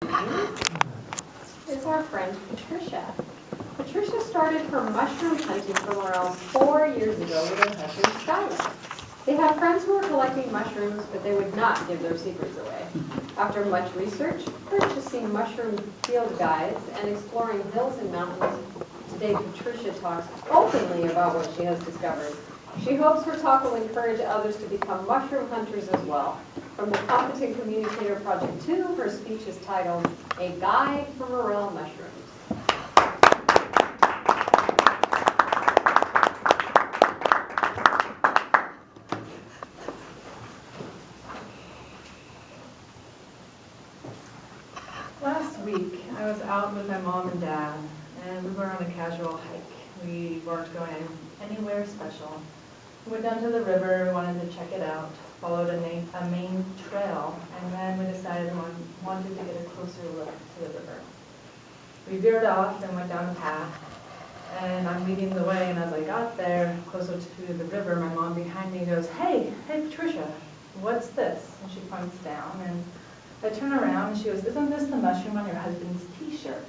Is our friend Patricia. Patricia started her mushroom hunting from around 4 years ago with her husband Skylar. They have friends who are collecting mushrooms, but they would not give their secrets away. After much research, purchasing mushroom field guides, and exploring hills and mountains, today Patricia talks openly about what she has discovered. She hopes her talk will encourage others to become mushroom hunters as well. From the Competent Communicator Project 2, her speech is titled, A Guide for Morel Mushrooms. Last week, I was out with my mom and dad, and we were on a casual hike. We weren't going anywhere special. We went down to the river, we wanted to check it out, followed a main trail, and then we decided we wanted to get a closer look to the river. We veered off and went down the path, and I'm leading the way, and as I got there, closer to the river, my mom behind me goes, hey Patricia, what's this? And she points down, and I turn around and she goes, isn't this the mushroom on your husband's t-shirt?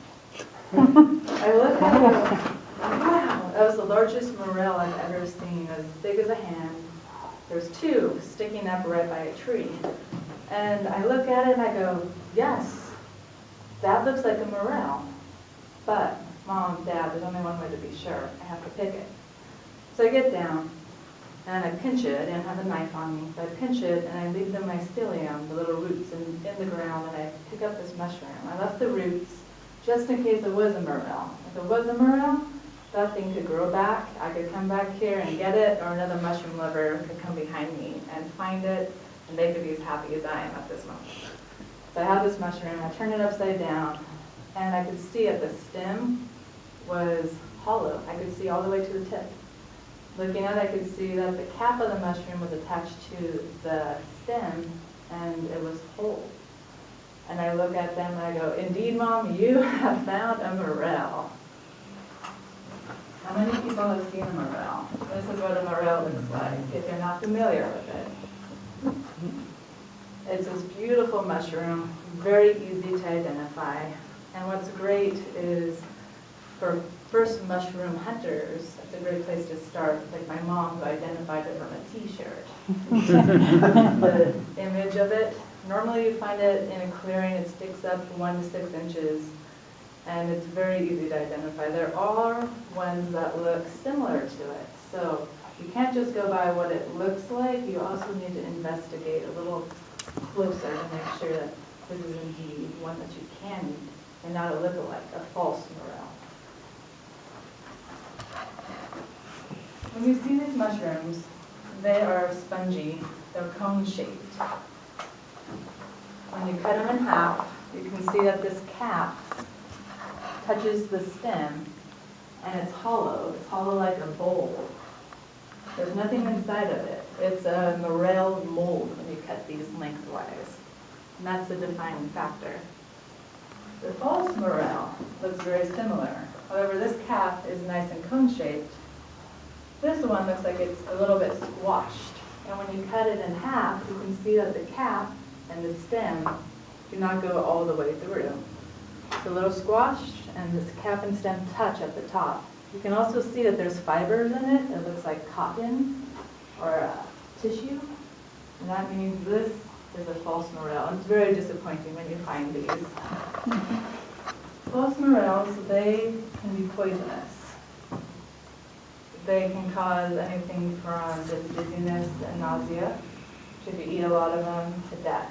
I look at her, wow, that was the largest morel I've ever seen, as big as a hand. There's two sticking up right by a tree. And I look at it and I go, yes, that looks like a morel. But Mom, Dad, there's only one way to be sure. I have to pick it. So I get down and I pinch it. I didn't have a knife on me, but I pinch it and I leave the mycelium, the little roots in the ground, and I pick up this mushroom. I left the roots just in case it was a morel. If it was a morel, that thing could grow back. I could come back here and get it, or another mushroom lover could come behind me and find it, and they could be as happy as I am at this moment. So I have this mushroom, I turn it upside down, and I could see at the stem was hollow. I could see all the way to the tip. Looking at it, I could see that the cap of the mushroom was attached to the stem, and it was whole. And I look at them and I go, indeed, Mom, you have found a morel. How many people have seen a morel? This is what a morel looks like, if you're not familiar with it. It's this beautiful mushroom, very easy to identify. And what's great is for first mushroom hunters, it's a great place to start, like my mom who identified it from a t-shirt. The image of it, normally you find it in a clearing, it sticks up 1 to 6 inches, and it's very easy to identify. There are ones that look similar to it, so you can't just go by what it looks like, you also need to investigate a little closer to make sure that this is indeed one that you can eat and not a lookalike, a false morel. When you see these mushrooms, they are spongy, they're cone-shaped. When you cut them in half, you can see that this cap touches the stem, and it's hollow. It's hollow like a bowl. There's nothing inside of it. It's a morel mold when you cut these lengthwise, and that's the defining factor. The false morel looks very similar. However, this cap is nice and cone-shaped. This one looks like it's a little bit squashed. And when you cut it in half, you can see that the cap and the stem do not go all the way through. It's a little squashed, and this cap and stem touch at the top. You can also see that there's fibers in it. It looks like cotton or tissue. And that means this is a false morel. And it's very disappointing when you find these. False morels, they can be poisonous. They can cause anything from just dizziness and nausea, if you eat a lot of them, to death.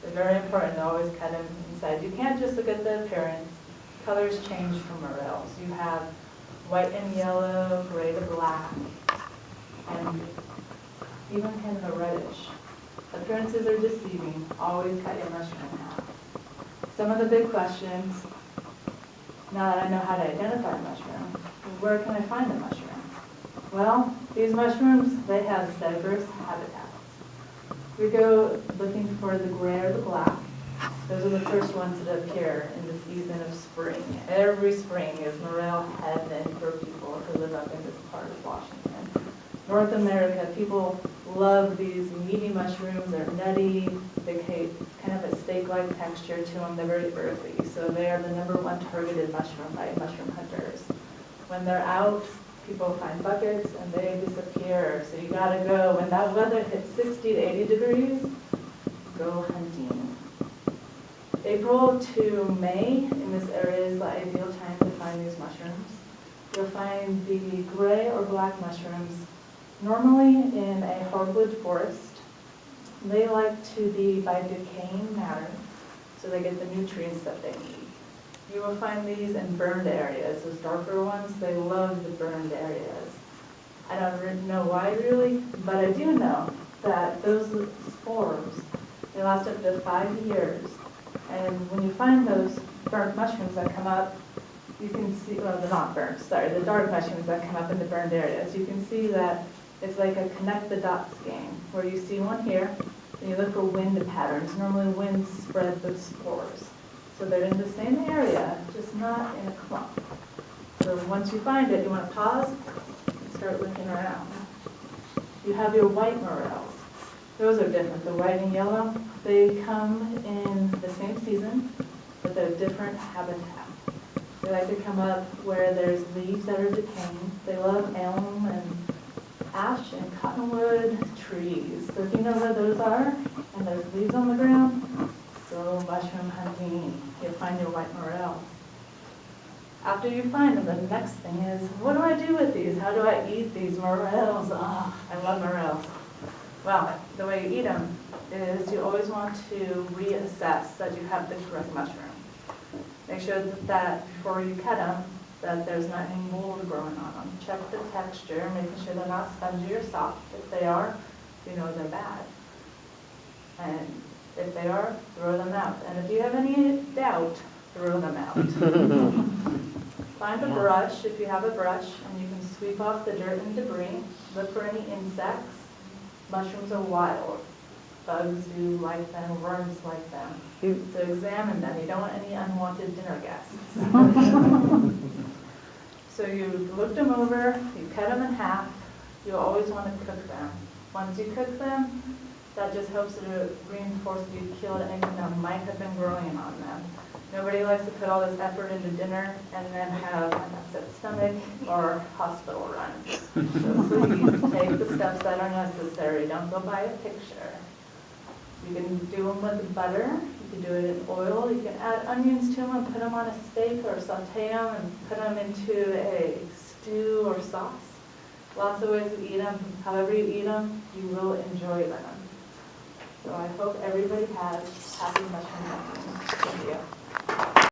They're very important to always cut them inside. You can't just look at the appearance. Colors change from morels. You have white and yellow, gray to black, and even kind of a reddish. Appearances are deceiving. Always cut your mushroom in half. Some of the big questions, now that I know how to identify a mushroom, where can I find a mushroom? Well, these mushrooms, they have diverse habitats. We go looking for the gray or the black. Those are the first ones that appear in the season of spring. Every spring is morel heaven for people who live up in this part of Washington. North America, people love these meaty mushrooms. They're nutty, they create kind of a steak-like texture to them. They're very earthy, so they are the #1 targeted mushroom by mushroom hunters. When they're out, people find buckets and they disappear, so you gotta go. When that weather hits 60 to 80 degrees, go hunting. April to May in this area is the ideal time to find these mushrooms. You'll find the gray or black mushrooms normally in a hardwood forest. They like to be by decaying matter, so they get the nutrients that they need. You will find these in burned areas. Those darker ones, they love the burned areas. I don't know why really, but I do know that those spores, they last up to 5 years. And when you find those burnt mushrooms that come up, you can see, well, they're not burnt, sorry, the dark mushrooms that come up in the burned areas, you can see that it's like a connect the dots game, where you see one here, and you look for wind patterns. Normally wind spread the spores. So they're in the same area, just not in a clump. So once you find it, you want to pause and start looking around. You have your white morels. Those are different. The white and yellow, they come in the same season, but they're different habitat. They like to come up where there's leaves that are decaying. They love elm and ash and cottonwood trees. So if you know where those are, and there's leaves on the ground, go mushroom hunting. You'll find your white morels. After you find them, the next thing is, what do I do with these? How do I eat these morels? Oh, I love morels. Well, the way you eat them is you always want to reassess that you have the correct mushroom. Make sure that before you cut them, that there's not any mold growing on them. Check the texture, making sure they're not spongy or soft. If they are, you know they're bad. And if they are, throw them out. And if you have any doubt, throw them out. Find a brush, if you have a brush, and you can sweep off the dirt and debris. Look for any insects. Mushrooms are wild. Bugs do like them, worms like them. So examine them. You don't want any unwanted dinner guests. So you looked them over, you cut them in half. You always want to cook them. Once you cook them, that just helps to reinforce that you killed anything that might have been growing on them. Nobody likes to put all this effort into dinner and then have an upset stomach or hospital run. So please take the steps that are necessary. Don't go by a picture. You can do them with butter. You can do it in oil. You can add onions to them and put them on a steak or saute them and put them into a stew or sauce. Lots of ways to eat them. However you eat them, you will enjoy them. So I hope everybody has happy mushroom hunting.